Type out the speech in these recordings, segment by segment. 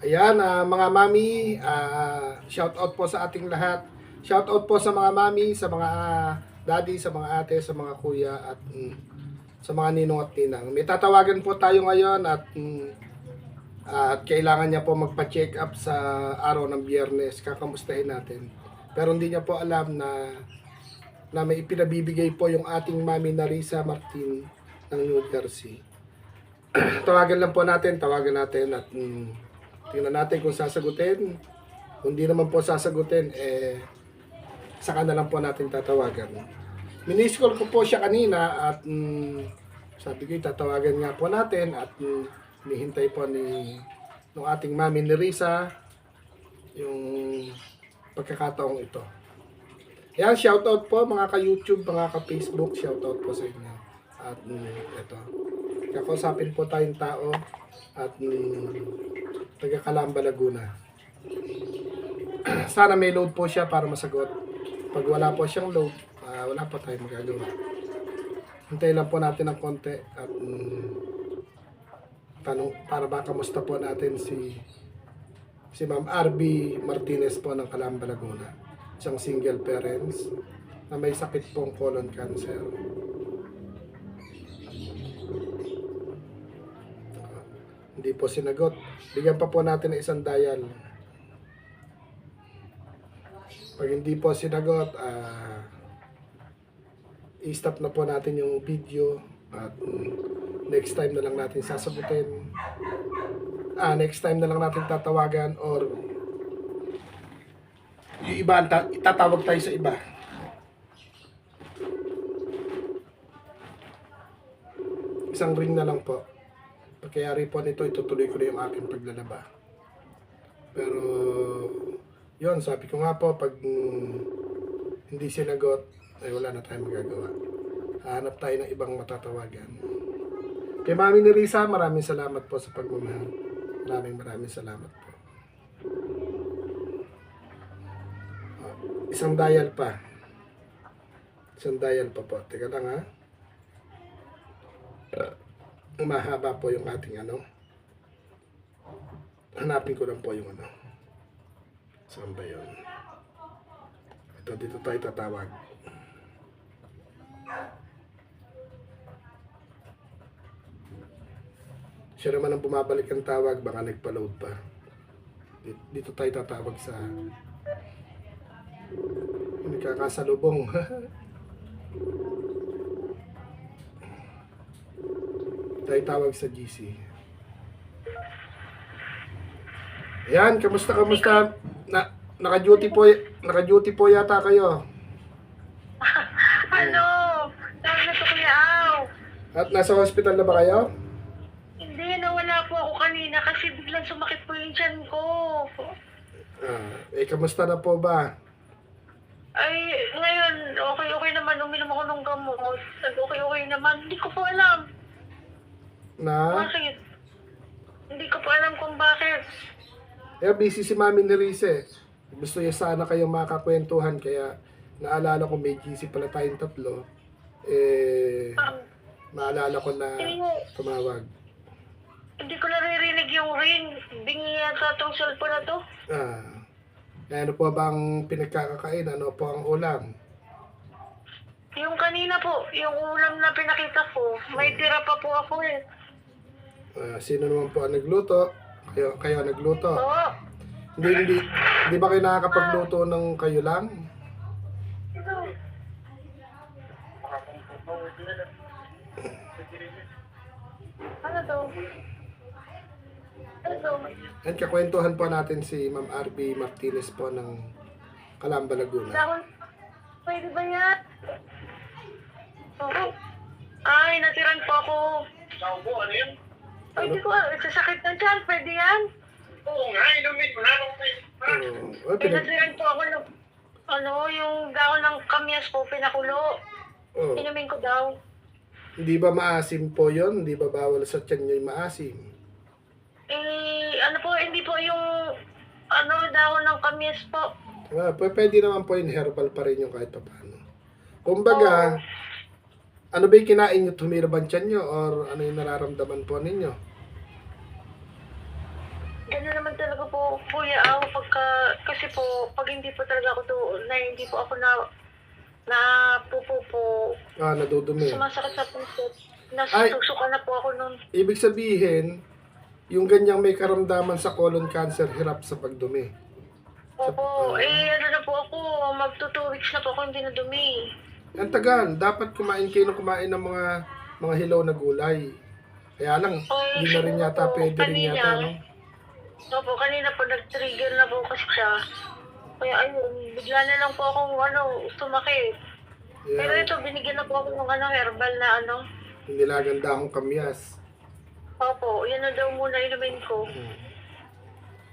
Ayan, mga mami, shout out po sa ating lahat. Shout out po sa mga mami, sa mga daddy, sa mga ate, sa mga kuya at sa mga ninong at ninang. May tatawagan po tayo ngayon at kailangan niya po magpa-check up sa araw ng Biyernes. Kakamustahin natin. Pero hindi niya po alam na may ipinabibigay po yung ating mami Narisa Martin ng New Jersey. Tawagan lang po natin, tawagan natin at tingnan natin kung sasagutin. Kung di naman po sasagutin, saka na lang po natin tatawagan. Miniscall ko po siya kanina at sabi ko tatawagan nga po natin at hinihintay po ng ating mami ni Risa yung pagkakataong ito. Yan, shoutout po mga ka-YouTube, mga ka-Facebook, shoutout po sa inyo. At ito, kakausapin po tayong tao at taga Calamba, Laguna. Sana may load po siya para masagot. Pag wala po siyang load, wala po tayong magagawa. Hintayin lang po natin ng konti at tanong para ba kamusta po natin si Ma'am RB Martinez po ng Calamba, Laguna. Isang single parents na may sakit pong colon cancer. Hindi po sinagot. Bigyan pa po natin ng isang dial. Pag hindi po sinagot, i-stop na po natin yung video at next time na lang natin sasagutin. Next time na lang natin tatawagan or yung iba, itatawag tayo sa iba. Isang ring na lang po. Pagkayari po nito, itutuloy ko na yung aking paglalaba. Pero, yun, sabi ko nga po, pag hindi sinagot, ay wala na tayong magagawa. Hanap tayo ng ibang matatawagan. Kay Mami ni Risa, maraming salamat po sa pagmamahal. Maraming salamat po. Isang dial pa. Isang dial pa po. Teka lang ha. Mahaba po yung ating hanapin ko lang po yung saan ba yun? Ito, dito tayo tatawag. Siya naman ang bumabalik ang tawag, baka nagpa-load pa. Dito tayo tatawag sa nagkakasalubong. Tayo tawag sa GC. Ayan, kamusta? Naka-duty po yata kayo. Ano? Sabi na to Kuya Au. At nasa hospital na ba kayo? Hindi, nawala po ako kanina kasi biglang sumakit po yung tiyan ko. Kamusta na po ba? Ay, ngayon, okay naman. Uminom ako ng gamot. Okay naman. Hindi ko po alam. Bakit? Hindi ko po alam kung bakit. Busy si Mami ni Rize. Gusto niya sana kayo makakwentuhan kaya naalala ko may GC pala tayong tatlo. Naalala ko na tumawag. Hindi ko naririnig yung ring. Bingi yata itong cellphone na to. Ano po bang pinagkakakain? Ano po ang ulam? Yung kanina po, yung ulam na pinakita ko, may tira pa po ako eh. Sino naman po ang nagluto? Kayo nagluto? Oo. Hindi ba kayo nakakapagluto ng kayo lang? Ano to? At kakwentuhan po natin si Ma'am RB Martinez po ng Calamba, Laguna. Pwede ba yan? Oo. Ay, natiran po ako. Ano yan? Pwede ko, sasakit ng tiyan, pwede yan? Oo nga, inumin mo na. Natiran po ako ng, yung daon ng kamyas po, pinakulo. Inumin ko daw. Hindi ba maasim po yon? Hindi ba bawal sa tiyan nyo yung maasim? Hindi po yung, daon ng kamyas po. Pwede naman po yung herbal pa rin yung kahit pa paano. Kumbaga, ano ba yung kinain nyo? Tumira ba ang tiyan nyo? Or ano yung nararamdaman po ninyo? Gano'n naman talaga po, kuya, ako kasi po, pag hindi po talaga ako hindi po ako na pupupo, Nadudumi. sumasakit sa puso. Ay, Nasusuka na po ako nun. ibig sabihin, yung ganyang may karamdaman sa colon cancer, hirap sa pagdumi. Opo, ano na po ako, magto 2 weeks na po ako hindi na dumi. Ang tagal, dapat kumain kayo ng kumain ng mga hilaw na gulay. Kaya lang, hindi na rin yata pwede rin yata, no? Opo, kanina po nag-trigger na po kasi siya. Kaya ayun, bigla na lang po akong sumakit. Pero Yeah. ito, binigyan na po ako ng herbal na Nilagang dahong kamyas. Opo, yan na daw muna inumin ko.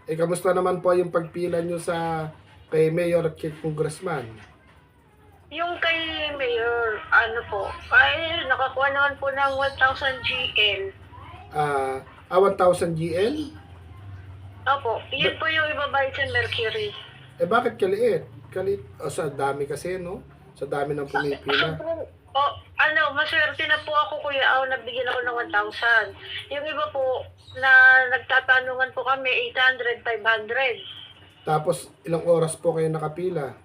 Kamusta naman po yung pagpila nyo kay Mayor at kay Congressman? Yung kay Mayor, nakakuha naman po ng 1,000 GL. 1,000 GL? Opo, yun po yung ibabayad sa Mercury. Bakit kaliit? Sa dami kasi, no? Sa dami ng pumipila. Maswerte na po ako, kuya. Nabigyan ako ng 1,000. Yung iba po, na nagtatanungan po kami, 800, 500. Tapos, ilang oras po kayo nakapila?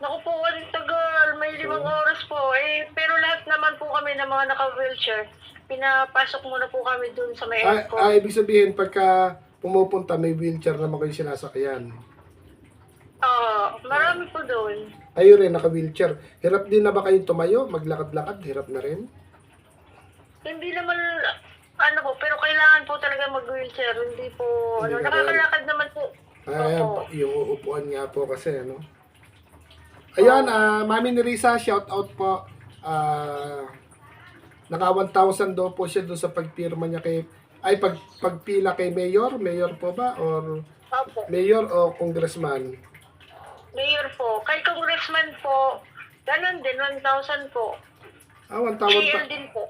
Naku po, ang tagal. May 5 oras po. Pero lahat naman po kami ng mga naka-wheelchair, pinapasok muna po kami dun sa may airport. Ibig sabihin, pagka pumupunta, may wheelchair naman kayo sinasakyan. Marami po doon. Kayo rin, naka-wheelchair. Hirap din na ba kayong tumayo? Maglakad-lakad? Hirap na rin? Hindi naman, pero kailangan po talaga mag-wheelchair. Hindi po, Hindi ka nakakalakad naman po. Opo. Yung uupuan nga po kasi, ano? Ayan, Mami Nerissa, shout out po. Naka 1,000 daw po siya doon sa pagpirma niya pagpila kay Mayor. Mayor po ba? Or Opo. Mayor o Congressman? Mayor po. Kay Congressman po, ganun din, 1,000 po. 1,000 GL pa. din po.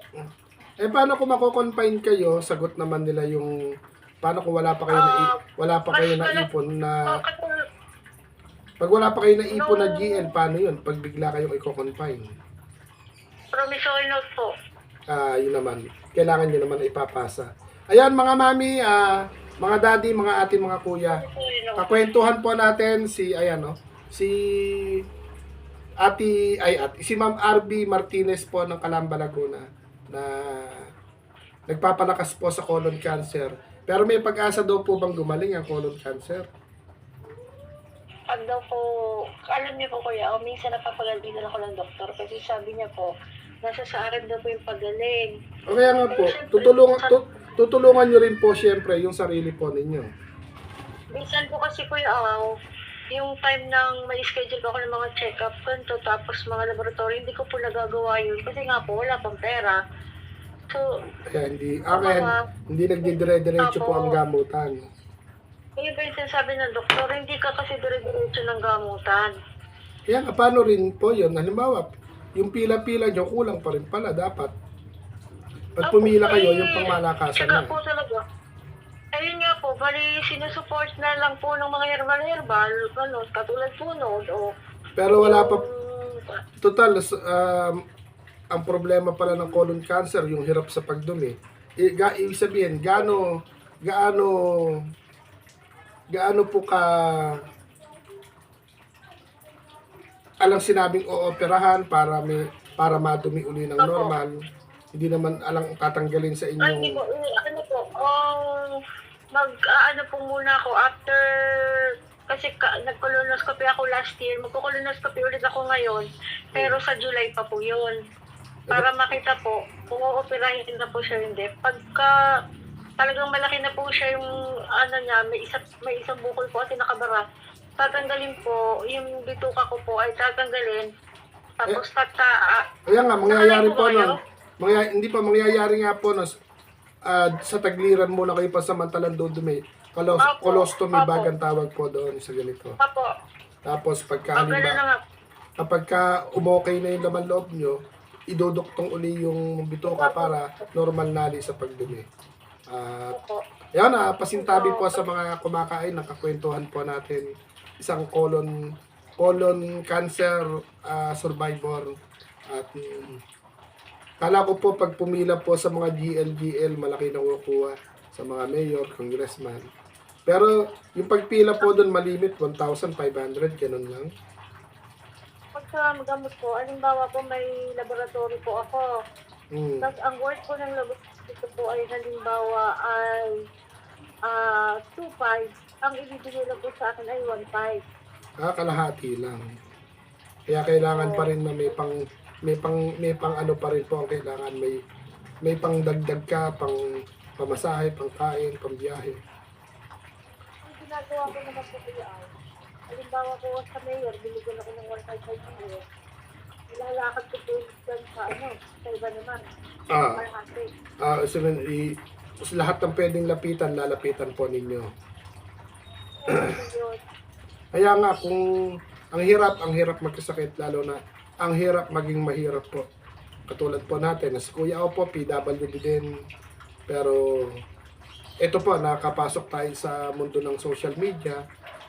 Paano kung mako-confine kayo? Sagot naman nila yung paano kung wala pa kayo naipon na pag wala pa kayo naipon na GL, paano yun? Pag bigla kayong i-confine. Promissory note po. Yun naman. Kailangan nyo naman ipapasa. Ayan mga mami, mga daddy, mga ate, mga kuya. Kakwentuhan po natin si si Ma'am RB Martinez po ng Calamba, Laguna na nagpapalakas po sa colon cancer. Pero may pag-asa daw po bang gumaling ang colon cancer? Pag daw po, alam niyo po kuya, minsan napapagalitan ako ng doktor kasi sabi niya po, nasa sa akin daw po yung pagaling. O kaya nga po, tutulungan nyo rin po siyempre yung sarili po ninyo. Minsan po kasi kuya, yung time ng may schedule ako ng mga check-up, ganito, tapos mga laboratory, hindi ko po nagagawa yun kasi nga po, wala pang pera. So, Kaya hindi nagdidire-diretso po ang gamutan. yun po yung sinasabi ng doktor, hindi ka kasi dire-diretso ng gamutan. Kaya nga, paano rin po yun? Halimbawa, yung pila-pila nyo, kulang pa rin pala dapat. Pag pumila kayo, yung pangmalakasan Tsaka na. po talaga. Ayun nga po, bali sinusupport na lang po ng mga herbal, katulad po noon, Pero wala pa, total, ang problema pala ng colon cancer, yung hirap sa pagdumi. Ibig sabihin, gaano po alang sinabing ooperahan para madumi uli ng normal. Hindi naman alang tatanggalin sa inyong... Hindi po, po muna ako after, kasi nag-colonoscopy ako last year, magko-colonoscopy ulit ako ngayon, pero sa July pa po yun. Para makita po, kung ooperahin na po siya hindi. Pagka talagang malaki na po siya yung niya, may isang bukol po kasi nakabara, tatanggalin po, yung bituka ko po ay tatanggalin, tapos Kaya nga, mangyayari po nun. Hindi pa, mangyayari nga po sa tagliran muna kayo pasamantalang dudumi. Colostomy bagang tawag po doon sa ganito. Apo. Tapos kapag umokay na yung laman loob nyo, iduduktong uli yung bituka para normal nali sa pagdumi. Yan, pasintabi po sa mga kumakain, nakakwentuhan po natin isang colon cancer survivor. At kala ko po pag pumila po sa mga GL, malaki na kukuha sa mga mayor, congressman. Pero yung pagpila po doon malimit, 1,500, ganun lang. Pag sa gamot ko, halimbawa po may laboratory po ako. Hmm. Tapos ang worth po ng laboratory ko po ay halimbawa ay 2.5. Ang ibibigay lang po sa akin ay 1.5. Kalahati lang. Kaya kailangan pa rin na may pang ano pa rin po ang kailangan, may pang dagdag ka, pang pamasahe, pang kain, pang biyahe. Ang ginagawa ko naman po kuya ay, halimbawa po sa mayor, binigyan ako ng 1.5 euro. Ilalakad ko po dyan sa iba naman. Ah, Malahati. lahat ng pwedeng lapitan, lalapitan po ninyo. Yun. Kaya nga kung ang hirap magkasakit, lalo na ang hirap maging mahirap po. Katulad po natin, na si Kuya Opo, PWD din. Pero ito po, nakapasok tayo sa mundo ng social media.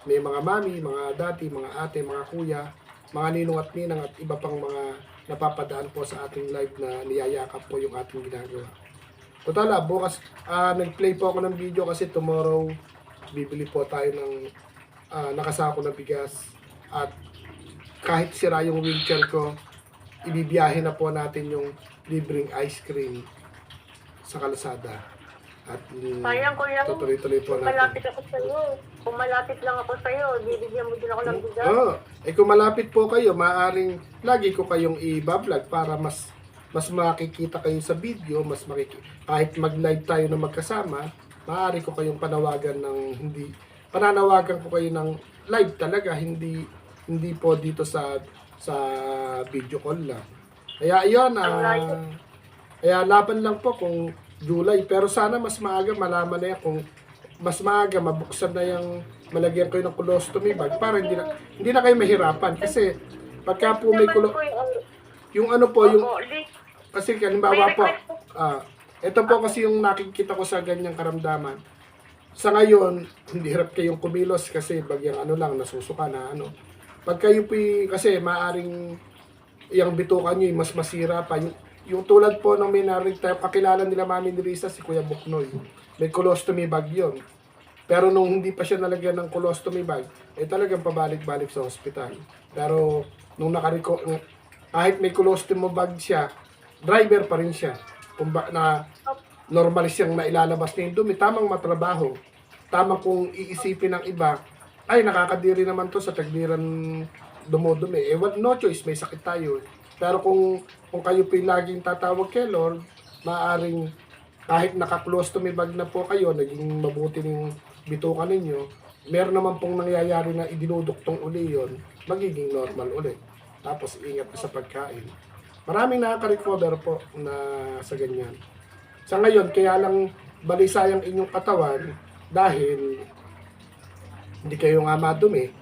May mga mami, mga dati, mga ate, mga kuya, mga ninong at ninang at iba pang mga napapadaan po sa ating live na niyayakap po yung ating ginagawa. Totala, bukas nag-play po ako ng video kasi tomorrow bibili po tayo ng nakasako na bigas at kahit sira yung wheelchair ko, ibibiyahe na po natin yung libreng ice cream sa kalsada. At Sayang kuya, tutuloy-tuloy po kung natin. malapit ako sa'yo. Kung malapit lang ako sa'yo, bibigyan mo din ako ng bigas. Kung malapit po kayo, maaring lagi ko kayong i-vlog para mas makikita kayo sa video, kahit mag-live tayo na magkasama, maaari ko kayong pananawagan ko kayo ng live talaga, hindi po dito sa video call lang. Kaya ayun, kaya laban lang po kung July, pero sana mas maaga malaman na yan, kung mas maaga mabuksan na yung malagyan kayo ng colostomy bag para hindi na kayo mahirapan kasi pagka po may yung ano po yung kasi halimbawa po ito po kasi yung nakikita ko sa ganyang karamdaman. Sa ngayon, hindi hirap kayong kumilos kasi bagyang ano lang, nasusuka na ano. Pag kayo po kasi maaring yung bitukan nyo mas masira pa. Yung tulad po ng may narinig tayo, kakilala nila Mami ni Risa, si Kuya Buknoy. May colostomy bag yun. Pero nung hindi pa siya nalagyan ng colostomy bag, talagang pabalik-balik sa hospital. Pero nung kahit may colostomy bag siya, driver pa rin siya. Na normal siyang nailalabas na yung dumi, tamang matrabaho. Tamang kung iisipin ng iba, ay nakakadiri naman to sa tagbiran dumudumi. No choice, may sakit tayo. Pero kung kayo po laging tatawag kay Lord, maaring kahit naka-colostomy bag na po kayo, naging mabuti ng bitukan ninyo, meron naman pong nangyayari na idinuduktong uli yon, magiging normal ulit. Tapos ingat sa pagkain. Maraming nakaka-recover po na sa ganyan. Sa ngayon, kaya lang balisayang inyong katawan dahil hindi kayo nga madumi,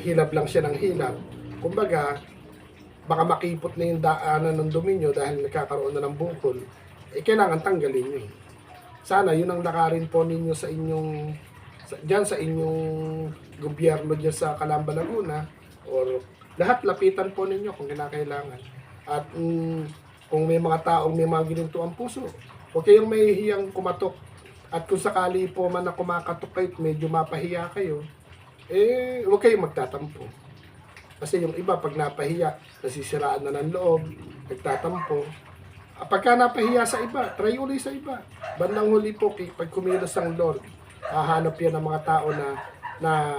hilap lang siya ng hilap. Kumbaga, baka makipot na yung daanan ng dumi nyo dahil nagkakaroon na ng bukol, kailangan tanggalin nyo. Sana yun ang lakarin po ninyo sa inyong sa inyong gobyerno dyan sa Calamba, Laguna, or lahat lapitan po ninyo kung kinakailangan. At kung may mga taong may mga gininto ang puso, huwag kayong mahihiyang kumatok. At kung sakali po man na kumakatok kayo, medyo mapahiya kayo, huwag kayong magtatampo. Kasi yung iba, pag napahiya, nasisiraan na ng loob, nagtatampo. Pagka napahiya sa iba, try uli sa iba. Bandang huli po, pag kumilos ang Lord, hahanap yan ng mga tao na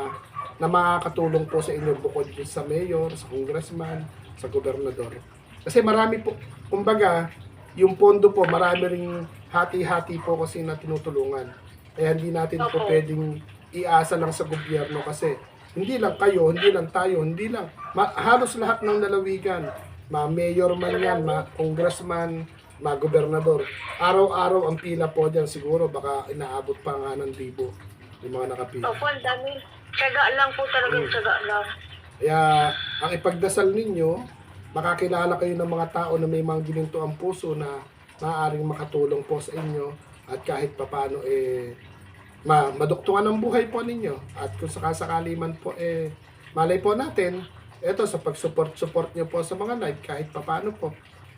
makakatulong po sa inyo bukod sa mayor, sa congressman, sa gobernador. Kasi marami po, kumbaga, yung pondo po, marami ring hati-hati po kasi na tinutulungan. Kaya hindi natin po pwedeng iasa lang sa gobyerno kasi hindi lang kayo, hindi lang tayo, hindi lang. Halos lahat ng lalawigan, ma-mayor man yan, ma-congressman, ma-gobernador. Araw-araw ang pila po dyan, siguro baka inaabot pa nga ng 1,000 yung mga nakapila. Opo, ang dami. Tsaga lang po talagang tsaga lang. Kaya ang ipagdasal ninyo, makakilala kayo ng mga tao na may mga gininto ang puso na maaaring makatulong po sa inyo at kahit papano maduktungan ang buhay po ninyo. At kung sakasakali man po malay po natin, eto sa pag-support nyo po sa mga live, kahit papano po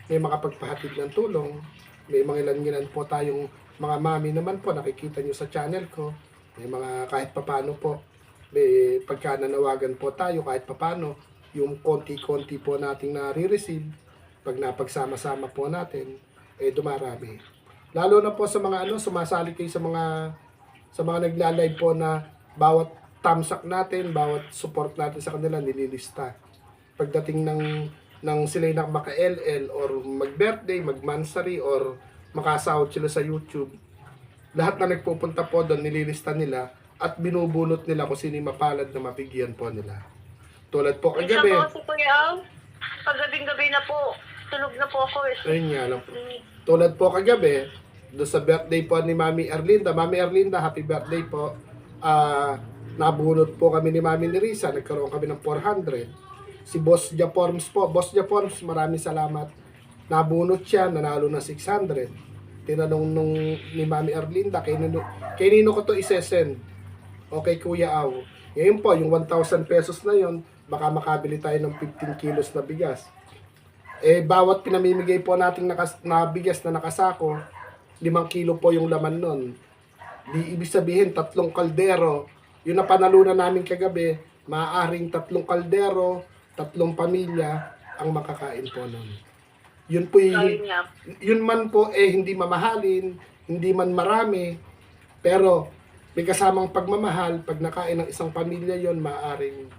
may makapagpahatid ng tulong. May mga ilan po tayong mga mami naman po nakikita nyo sa channel ko May mga kahit papano po, may pagka nanawagan po tayo kahit papano, yung konti-konti po nating nare-receive, pag napagsama-sama po natin, dumarami. Lalo na po sa mga sumasali kayo sa mga nagla-live po na bawat tamsak natin, bawat support natin sa kanila nililista. Pagdating ng sila na maka-LL or mag-birthday, mag-mansary or makasahod sila sa YouTube, lahat na nagpupunta po doon nililista nila at binubunot nila kung sino yung mapalad na mabigyan po nila. Tulad po kagabi. Minsan po si Kuya Al, pag gabing-gabi na po, tulog na po ako eh. Ayun nga lang po. Tulad po kagabi, doon sa birthday po ni Mami Erlinda. Mami Erlinda, happy birthday po. Nabunot po kami ni Mami Nerissa, nagkaroon kami ng 400. Si Boss Jaforms po, Boss Jaforms, maraming salamat. Nabunot siya, nanalo na 600. Tinanong ni Mami Erlinda, kay nino ko to isesend? Okay, Kuya Aw. Ngayon po, yung 1,000 pesos na yon, baka makabili tayo ng 15 kilos na bigas. Bawat pinamimigay po nating na bigas na nakasako, 5 kilo po yung laman nun. Di ibig sabihin, 3 kaldero. Yung napanalunan namin kagabi, maaaring 3 kaldero, 3 pamilya ang makakain po nun. Yun po yun man po hindi mamahalin, hindi man marami, pero may kasamang pagmamahal. Pag nakain ng isang pamilya yon, maaaring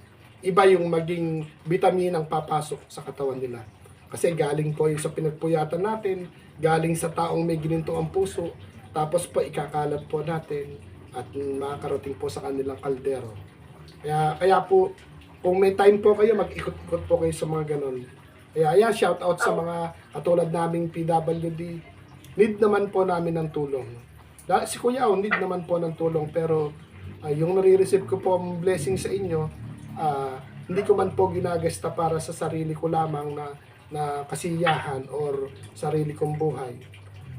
iba yung maging bitaminang papasok sa katawan nila. Kasi galing po yung sa pinagpuyatan natin, galing sa taong may ginintong ang puso, tapos po ikakalat po natin at makakarating po sa kanilang kaldero. Kaya po, kung may time po kayo, mag-ikot-ikot po kayo sa mga ganon. Kaya shout out sa mga katulad naming PWD. Need naman po namin ng tulong. Si Kuya Aw, need naman po ng tulong, pero yung nare-receive ko po ang blessing sa inyo, hindi ko man po ginagasta para sa sarili ko lamang na kasiyahan or sarili kong buhay.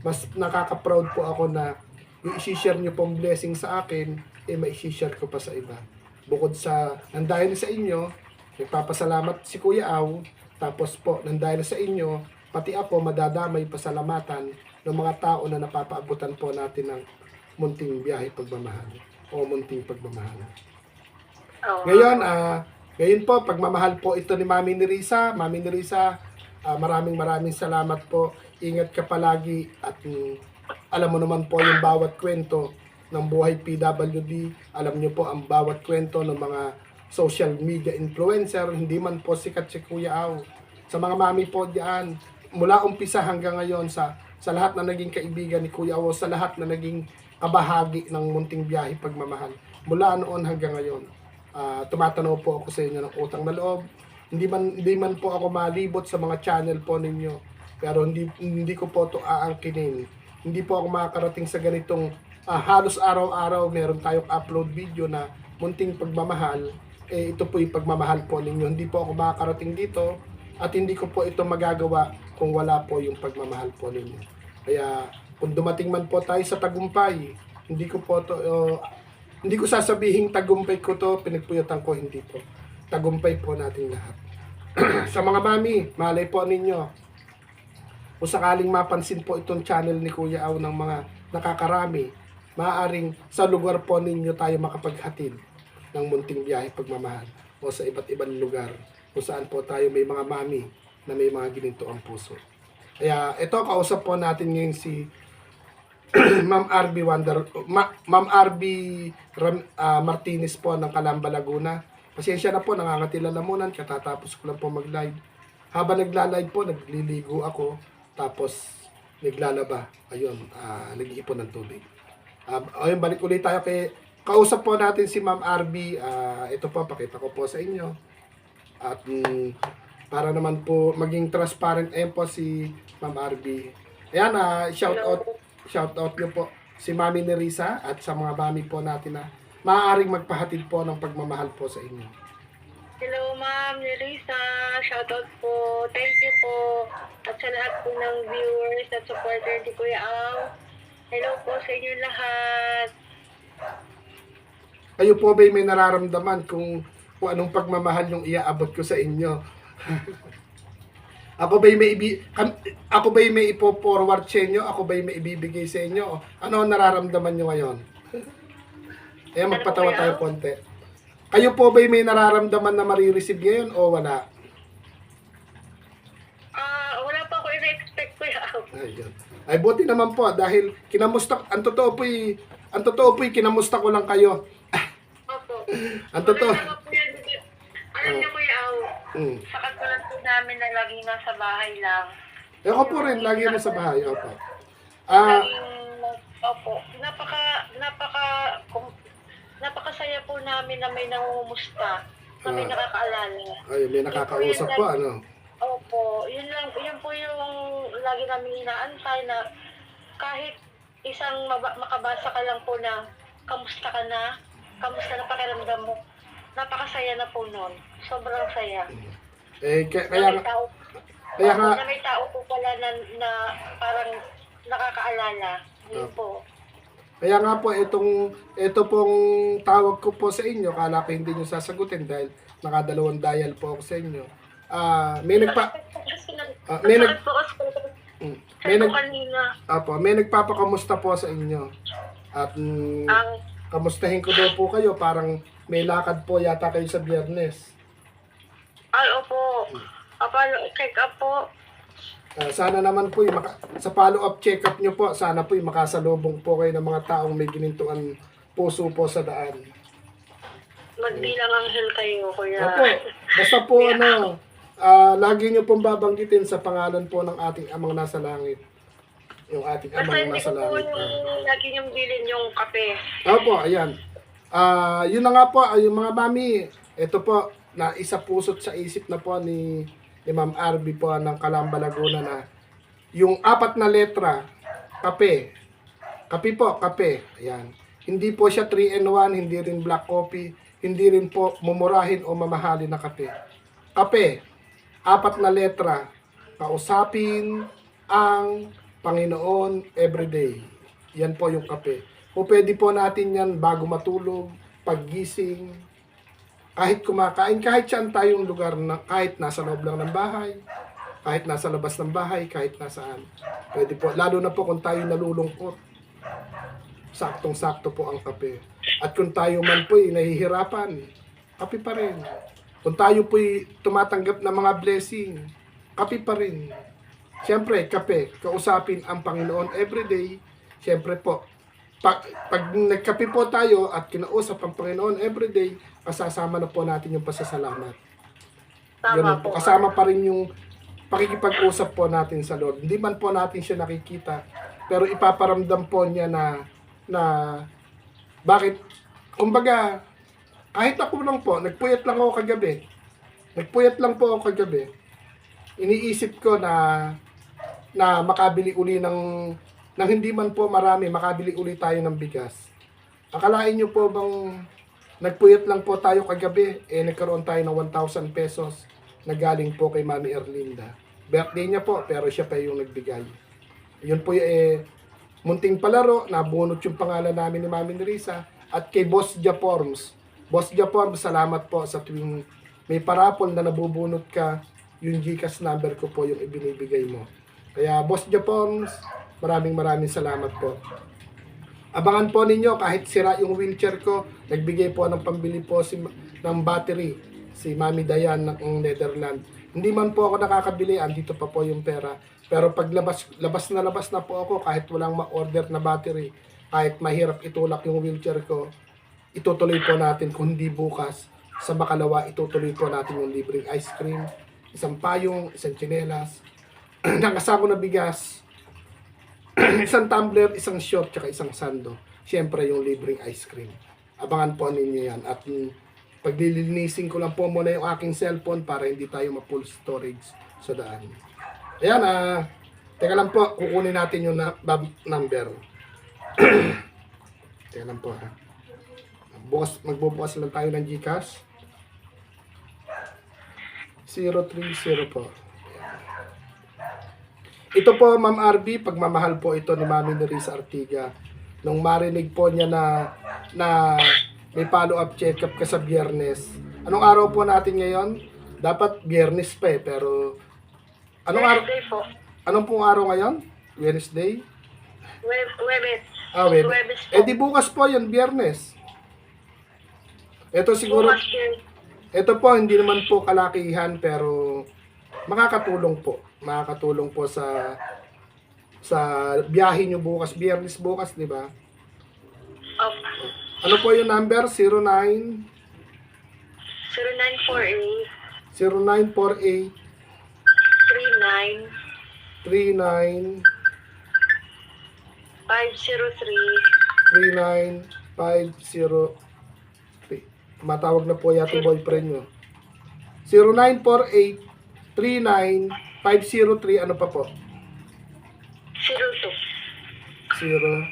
Mas nakaka-proud po ako na yung i-share nyo pong blessing sa akin, mai-share ko pa sa iba. Bukod sa, nandahil sa inyo, nagpapasalamat si Kuya Aw, tapos po, nandahil sa inyo, pati ako madadamay pasalamatan ng mga tao na napapaabutan po natin ng munting biyahe pagmamahal o munting pagmamahal. Ngayon po, pagmamahal po ito ni Mami Nerissa. Mami Nerissa, maraming salamat po. Ingat ka palagi at alam mo naman po yung bawat kwento ng buhay PWD. Alam nyo po ang bawat kwento ng mga social media influencer. Hindi man po sikat si Kuya Aw. Sa mga mami po diyan, mula umpisa hanggang ngayon sa lahat na naging kaibigan ni Kuya Aw, sa lahat na naging kabahagi ng munting biyahe pagmamahal. Mula noon hanggang ngayon, tumatanaw po ako sa inyo ng utang na loob. Hindi man po ako malibot sa mga channel po ninyo, pero hindi ko po ito aangkinin. Hindi po ako makakarating sa ganitong halos araw-araw meron tayong upload video na munting pagmamahal. Ito po yung pagmamahal po ninyo. Hindi po ako makakarating dito at hindi ko po ito magagawa kung wala po yung pagmamahal po ninyo. Kaya kung dumating man po tayo sa tagumpay, hindi ko sasabihin tagumpay ko to, pinagpuyatan ko, hindi po. Tagumpay po natin lahat. Sa mga mami, malay po ninyo, kung sakaling mapansin po itong channel ni Kuya Aw ng mga nakakarami, maaaring sa lugar po ninyo tayo makapaghatid ng munting biyahe pagmamahal o sa iba't ibang lugar kung saan po tayo may mga mami na may mga gininto ang puso. Kaya ito, kausap po natin ngayon si Ma'am RB Martinez po ng Calamba, Laguna. Pasensya na po, nangangatila lamunan, katatapos ko lang po mag-live. Habang nagla-live po, nagliligo ako, tapos naglalaba. Ayun, nag-iipon ng tubig. Ayun, balik ulit tayo kay kausap po natin si Ma'am RB. Ito po, pakita ko po sa inyo. At para naman po maging transparent po si Ma'am RB. Ayan, shout out nyo po si Mami Nerissa at sa mga mami po natin na maaaring magpahatid po ng pagmamahal po sa inyo. Hello, Ma'am Nerissa. Shout out po. Thank you po. At sa lahat po ng viewers at supporter ni Kuya Aw. Hello po sa inyo lahat. Kayo po ba may nararamdaman kung anong pagmamahal yung iaabot ko sa inyo? Ako ba may ipo-forward sa inyo? Ako ba may ibibigay sa inyo? Ano ang nararamdaman nyo ngayon? Ayan, magpatawa tayo konti. Kayo po ba may nararamdaman na marireceive ngayon o wala? Wala pa ako ina-expect ko yan. Ayun. Ay, buti naman po dahil kinamusta, ang totoo po'y kinamusta ko lang kayo. Opo. Ang totoo. Alam niyo Kuya Au, sa katulad po namin na lagi nasa bahay lang. Ako po rin, lagi na sa bahay. Opo. Opo. Napakasaya po namin na may nangumusta, na may nakakaalala. Ay, may nakakausap po, ano? Opo, yun po yung lagi namin inaantay na kahit isang makabasa ka lang po na kamusta ka na pakiramdam mo, napakasaya na po nun. Sobrang saya. Kaya nga, na may tao po pala na parang nakakaalala. Yun po. Kaya nga po, ito pong tawag ko po sa inyo, kala ko hindi nyo sasagutin dahil nakadalawang dial po ako sa inyo. May nagpapakamusta po sa inyo. At kamustahin ko daw po kayo, parang may lakad po yata kayo sa Biyernes. Ay, opo. Check up po. Sana naman po sa follow-up check-up nyo po, sana po makasalubong po kayo ng mga taong may ginintuan puso po sa daan. Magbilang anghel kayo, Kuya. Opo, basta po lagi nyo pong babanggitin sa pangalan po ng ating amang nasa langit. Yung ating amang nasa langit. Basta hindi ko po lagi niyong bilin yung kape. Opo, ayan. Yun na nga po, yung mga mami, ito po, na isa pusot sa isip na po ni Ma'am Arby po ng Calamba, Laguna na yung 4 na letra, kape. Kape po, kape. Ayan. Hindi po siya 3-in-1, hindi rin black coffee, hindi rin po mumurahin o mamahalin na kape. Kape, 4 na letra, kausapin ang Panginoon everyday. Yan po yung kape. O pwede po natin yan bago matulog, paggising, kahit kumakain, kahit saan tayong lugar, kahit nasa loob lang ng bahay, kahit nasa labas ng bahay, kahit nasaan. Pwede po, lalo na po kung tayo nalulungkot. Saktong-sakto po ang kape. At kung tayo man po'y nahihirapan, kape pa rin. Kung tayo po'y tumatanggap ng mga blessing, kape pa rin. Siyempre, kape, kausapin ang Panginoon everyday. Siyempre po, pag nagkape po tayo at kinausap ang Panginoon everyday, kasasama na po natin yung pasasalamat. Ganun po. Kasama pa rin yung pakikipag-usap po natin sa Lord. Hindi man po natin siya nakikita, pero ipaparamdam po niya na bakit, kumbaga, kahit ako lang po, nagpuyat lang ako kagabi. Iniisip ko na makabili uli ng hindi man po marami, makabili uli tayo ng bigas. Akalain nyo po bang nagpuyat lang po tayo kagabi, nagkaroon tayo ng 1,000 pesos na galing po kay Mami Erlinda. Birthday niya po, pero siya pa yung nagbigay. Yun po munting palaro, nabunot yung pangalan namin ni Mami Nerissa. At kay Boss Japorms. Boss Japorms, salamat po sa tuwing may parapol na nabubunot ka, yung GCash number ko po yung ibinibigay mo. Kaya Boss Japorms, maraming salamat po. Abangan po ninyo kahit sira yung wheelchair ko, nagbigay po ng pambili po ng battery si Mami Dayan ng Netherlands. Hindi man po ako nakakabili, andito pa po yung pera. Pero pag labas na po ako kahit walang ma-order na battery, kahit mahirap itulak yung wheelchair ko, itutuloy po natin kung hindi bukas. Sa Makalawa, itutuloy po natin yung libreng ice cream, isang payong, isang tsinelas, nakasako na bigas, isang tumbler, isang short, tsaka isang sando. Siyempre, yung libreng ice cream. Abangan po ninyo yan. At paglilinisin ko lang po muna yung aking cellphone para hindi tayo ma-full storage sa daan. Ayan, teka lang po, kukunin natin yung number. Teka lang po, ha. Magbubukas lang tayo ng GCash. 030 po. Ito po, Ma'am Arby, pagmamahal po ito ni Mami Nerissa Artiga. Nung marinig po niya na may follow-up check-up ka sa Biyernes. Anong araw po natin ngayon? Dapat Biyernes pa pero Wednesday po. Anong pong araw ngayon? Wednesday? Webes. Webes. Di bukas po yun, Biyernes. Ito siguro, Bukas din. ito po, hindi naman po kalakihan, pero makakatulong po. Makakatulong po sa biyahe nyo bukas, Biyernes bukas, di ba? Ano po yung number? 09 0948 0948 39 39 503 39503. Matawag na po yata boyfriend nyo. 0948 39503. Ano pa po? 02 02.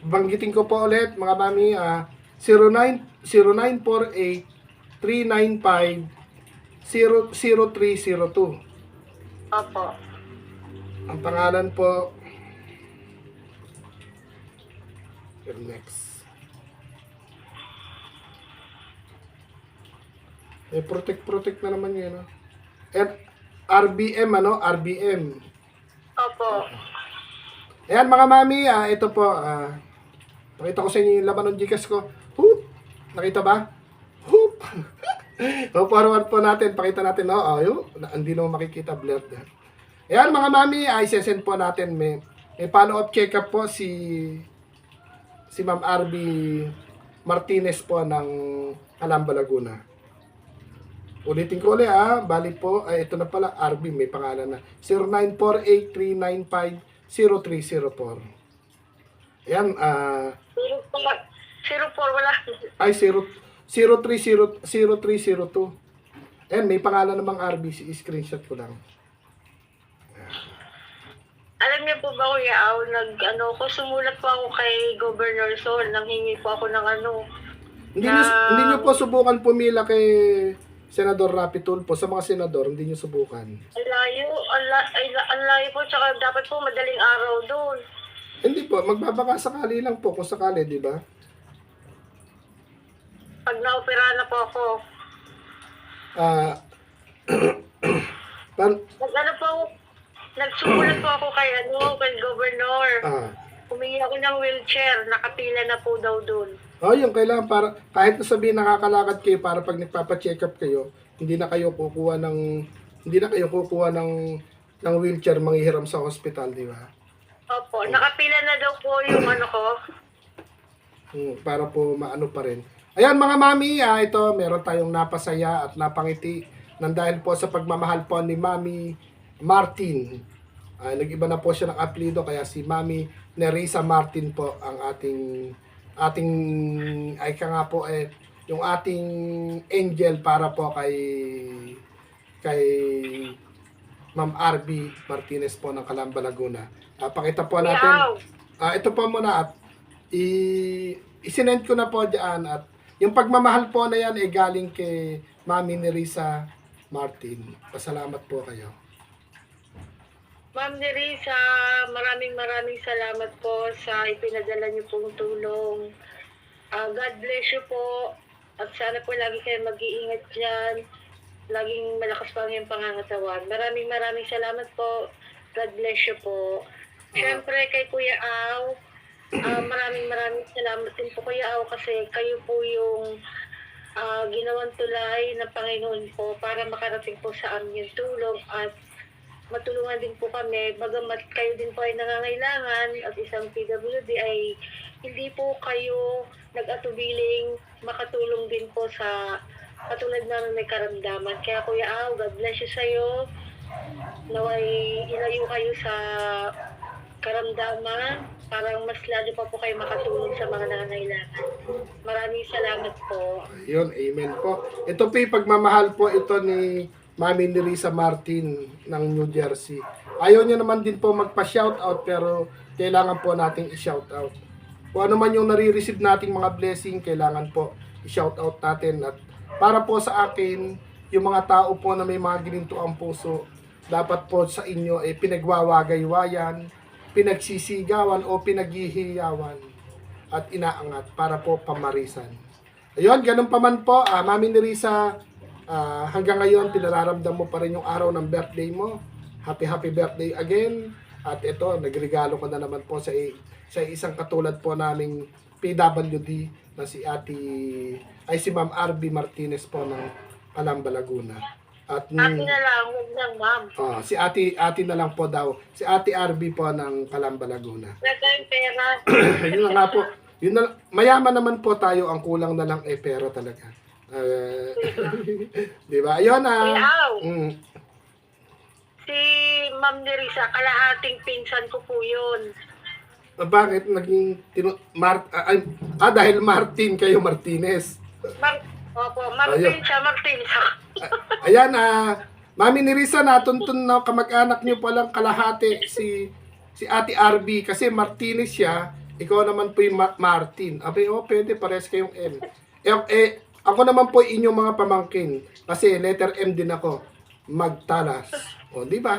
Banggitin ko po ulit mga mami, 0948 395 0302. Opo. Ang pangalan po, next. Protect na naman yun, no? And RBM, ano? RBM. Opo. Ayan mga mami, ito po, pakita ko sa inyo yung laman ng Gcash ko. Hoop! Nakita ba? Hoop! So, forward po natin, pakita natin, no? Hindi naman makikita, blurred. Ayan mga mami, isesend po natin, may follow-up check-up po si Ma'am RB Martinez po ng Calamba, Laguna. Ulitin ko ulit, bali po, ito na pala, RB, may pangalan na, 0948-395-0304. Ayan, 04 wala. ay, 0302. Ayan, may pangalan namang RB, screenshot ko lang. Alam niyo po ba, Kuya Au, sumulat po ako kay Governor Sol, nanghingi po ako ng Hindi niyo po subukan pumila kay Senador Rapi Tulfo. Sa mga senador, hindi niyo subukan. Ang layo po, tsaka dapat po madaling araw doon. Hindi po, magbabaka sakali lang po, kung sakali, di ba? Pag na-opera na po ako, nagsumulat po ako kay Governor. Humingi ako ng wheelchair, nakapila na po daw doon. Yung kailangan para, kahit na sabihin nakakalakad kayo para pag nagpapa-check up kayo, hindi na kayo kukuha ng wheelchair manghihiram sa hospital, di ba? Opo, nakapila na daw po yung ko. Para po maano pa rin. Ayan mga mami, ito meron tayong napasaya at napangiti nang dahil po sa pagmamahal po ni Mami Martin. Nag-iba na po siya ng apelyido, kaya si Mami Nerissa Martin po ang ating yung ating angel para po kay Ma'am RB Martinez po ng Calamba, Laguna. Pakita po natin. Ito po muna at isinend ko na po diyan, at yung pagmamahal po na yan ay galing kay Mami Nerissa Martin. Pasalamat po kayo. Ma'am Nerissa, maraming salamat po sa ipinadala niyo pong tulong. God bless you po. At sana po lagi kayo mag-iingat dyan. Laging malakas pa ang iyong pangangatawan. Maraming salamat po. God bless you po. Siyempre kay Kuya Au, maraming salamat din po Kuya Au, kasi kayo po yung ginawang tulay ng Panginoon po para makarating po sa amin yung tulong at matulungan din po kami, bagamat kayo din po ay nangangailangan at isang PWD ay hindi po kayo nag-atubiling makatulong din po sa katulad namin may karamdaman. Kaya Kuya Au, God bless you sa'yo. Naway ilayo kayo sa karamdaman para mas lalo pa po kayo makatulong sa mga nangangailangan. Maraming salamat po. Ayun, amen po. Ito po yung pagmamahal po ito ni Mami Nerissa Martin ng New Jersey. Ayaw niya naman din po magpa-shoutout, pero kailangan po nating i-shoutout. Kung ano man yung nare-receive nating mga blessing, kailangan po i-shoutout natin. At para po sa akin, yung mga tao po na may mga gininto ang puso, dapat po sa inyo ay pinagwawagaywayan, pinagsisigawan o pinaghihiyawan at inaangat para po pamarisan. Ayun, ganun pa man po, Mami Nerissa, hanggang ngayon, pinararamdam mo pa rin yung araw ng birthday mo. Happy birthday again. At ito, nagregalo ko na naman po sa isang katulad po naming PWD na si si Ma'am RB Martinez po ng Calamba, Laguna. At Ate na lang, huwag lang, ma'am. si ate na lang po daw. Si Ate RB po ng Calamba, Laguna. Wala tayong pera. Yun na nga po. Yun na, mayaman naman po tayo, ang kulang na lang pera talaga. Di ba? Ayun Aw. Mm. Si Ma'am Nerissa, kalahating pinsan ko po yun. Bakit naging dahil Martin kayo Martinez. Opo, Martin siya, Martin siya. Ayan Mami Nerissa, natuntun na kamag-anak niyo palang kalahati si Ate RB kasi Martinez siya, ikaw naman po yung Martin. Abi, pwede pares kayong M. Ako naman po inyong mga pamangkin kasi letter M din ako. Magtalas. O, di ba?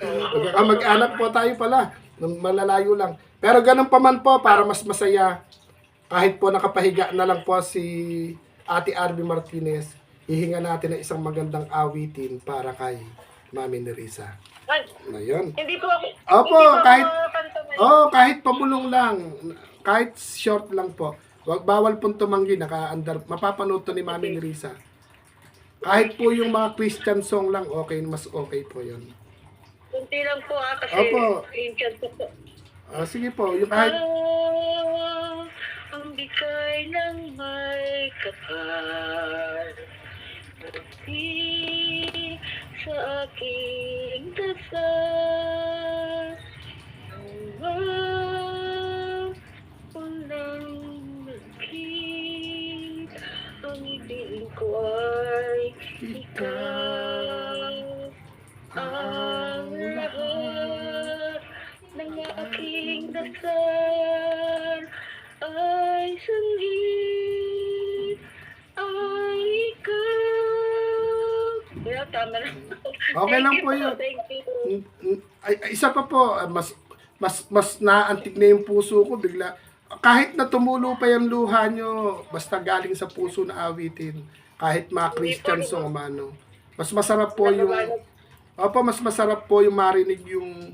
Magkamag-anak po tayo pala. Malalayo lang. Pero ganun pa man po, para mas masaya, kahit po nakapahiga na lang po si Ate RB Martinez, hihinga natin ng isang magandang awitin para kay Mami Nerissa. Na yun. Hindi po ako. Opo, hindi kahit pabulong lang. Kahit short lang po. Bawal pong tumanggi, naka-andar. Mapapanood to ni Mami Nerissa. Kahit po yung mga Christian song lang, okay, mas okay po yun. Kunti lang po kasi Opo. ancient ko po. Sige po, yung kahit... Ang bigay ng may kapal, di sa aking dasal, ang unang nagkit, ang ibig ko ay ikaw, ang lahat ng aking dasal ay sanggit, ay ikaw. Kaya tama na. Okay lang po yun. Thank you. Isa pa po, mas naantig na yung puso ko bigla. Kahit na tumulo pa yung luha nyo, basta galing sa puso na awitin. Kahit mga Christian song umano. Mas masarap po yung... mas masarap po yung marinig yung...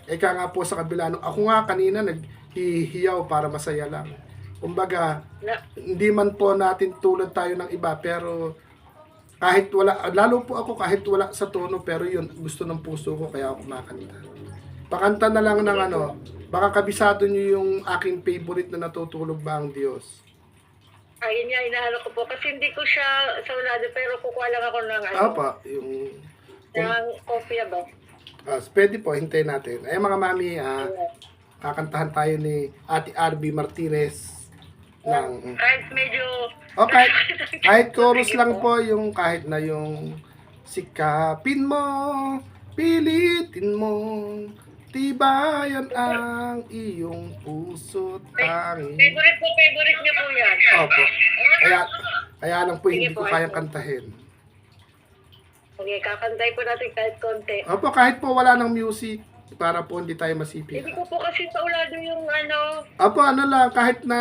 Eka nga po sa kabila. Ako nga kanina naghihiyaw para masaya lang. Kumbaga, hindi man po natin tulad tayo ng iba, pero kahit wala, lalo po ako kahit wala sa tono, pero yun, gusto ng puso ko, kaya ako kumakanta. Pakanta na lang ng baka kabisado nyo yung aking favorite na Natutulog Ba Ang Diyos. Ayun nga, inahanap ko po. Kasi hindi ko siya sa ulado, pero kukuha lang ako ng yung... ng kopya ba? Pwede po, hintayin natin. Ay mga mami, kakantahan tayo ni Ate RB Martinez ng... Kahit medyo... kahit chorus lang po, yung kahit na yung sikapin mo, pilitin mo, tibayan ang iyong puso't tanging. Favorite niyo po yan. Opo. Kaya lang po hindi ko kayang kantahin. Okay, kakantay po natin kahit konti. Opo, kahit po wala ng music, para po hindi tayo masipil. Hindi ko po kasi sa ulado yung Opo, lang, kahit na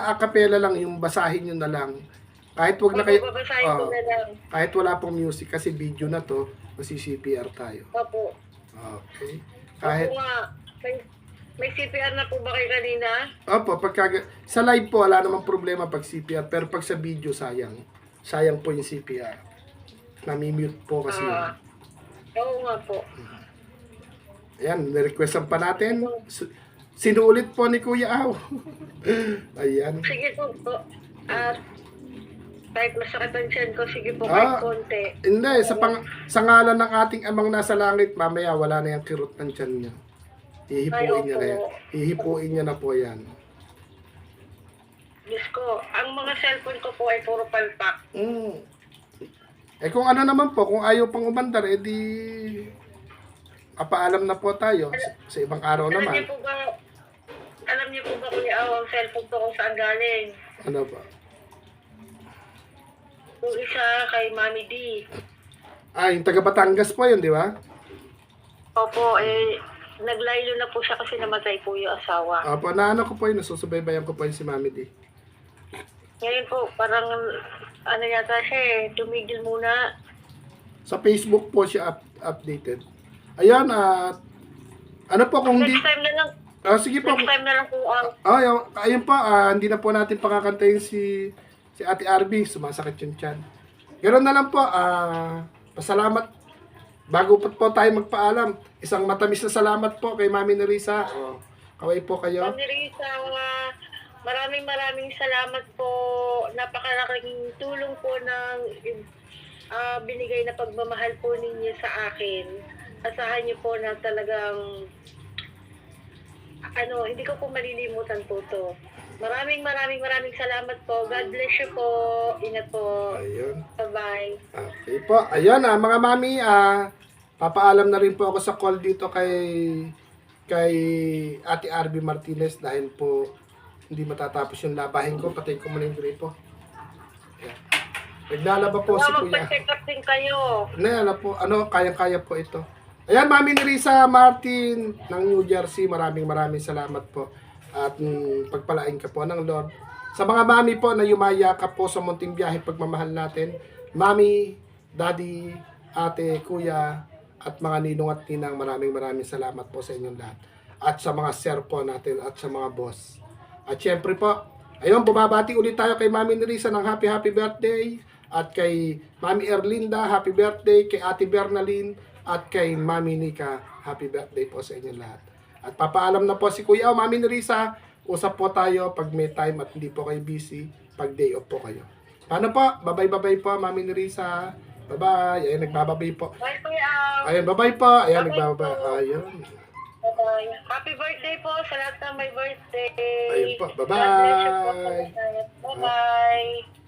a cappella lang, yung basahin nyo na lang. Kahit wag na kayo, babasahin ko na lang. kahit wala pong music, kasi video na to, masi-CPR tayo. Opo. Okay. Kahit, Opo nga. May CPR na po ba kayo kanina? opo, sa live po, wala namang problema pag CPR, pero pag sa video, sayang. Sayang po yung CPR. Nami-mute po kasi yun. Oo nga po. Ayan, nirequestan pa natin. Sinulit po ni Kuya Aw. Ayan. Sige po. At kahit masakit ang tiyan ko, sige po kahit konti. Hindi, sa ngalan ng ating amang nasa langit, mamaya wala na yung kirot ng tiyan niya. Hihipuin niya na yan. Hihipuin niya na po yan. Diyos ko, ang mga cellphone ko po ay puro palpak. Kung ano naman po, kung ayaw pang umandar, apaalam na po tayo sa ibang araw naman. Alam niyo po ba Kuya Aw, ang cellphone ko kung saan galing? Ano ba? Yung isa kay Mami D. Yung taga Batangas po yun, di ba? Opo, naglaylo na po siya kasi namatay po yung asawa. Opo, naano ko po yun, nasusubaybayan ko po yun si Mami D. Ngayon po, parang yata siya tumigil muna. Sa Facebook po siya updated. Ayan, ano po kung hindi... Next time na lang. Sige po. Next time na lang po ang... Ayun po, hindi na po natin pakakantayin si Ate RB, sumasakit yung tiyan. Ganoon na lang po, pasalamat. Bago po tayo magpaalam, isang matamis na salamat po kay Mami Nerissa. Kaway po kayo. Mami Risa, maraming salamat po. Napakalaking tulong po ng binigay na pagmamahal po ninyo sa akin. Asahan niyo po na talagang hindi ko po malilimutan po to. Maraming salamat po. God bless you po. Ingat po. Ayun. Bye-bye. Okay po. Ayun mga mami, papaalam na rin po ako sa call dito kay Ate RB Martinez dahil po hindi matatapos yung labahin ko. Patay ko muna yung gripo. Ayan. Naglalaba po si Kuya. Magpa-check up din kayo. Po, kayang-kaya po ito. Ayan, Mami Nerissa Martin ng New Jersey, maraming salamat po. At pagpalain ka po ng Lord. Sa mga mami po na yumaya ka po sa munting biyahe pagmamahal natin, Mami, Daddy, Ate, Kuya, at mga ninong at ninang, maraming salamat po sa inyong lahat. At sa mga sir po natin at sa mga boss. At syempre po, ayun, bumabati ulit tayo kay Mami Nerissa ng happy birthday. At kay Mami Erlinda, happy birthday. Kay Ate Bernalyn at kay Mami Nika, happy birthday po sa inyong lahat. At papaalam na po si Kuya Mami Nerissa, usap po tayo pag may time at hindi po kayo busy, pag day off po kayo. Paano po? Bye-bye po, Mami Nerissa. Bye-bye. Ayun, nagbababay po. Bye, Kuya. Ayun, bye-bye po. Ayun, Bye-bye nagbababay. po. Ayun. Bye-bye. Happy birthday po sa lahat ng may birthday. Ayun po. God bless you po. Bye-bye. Bye-bye.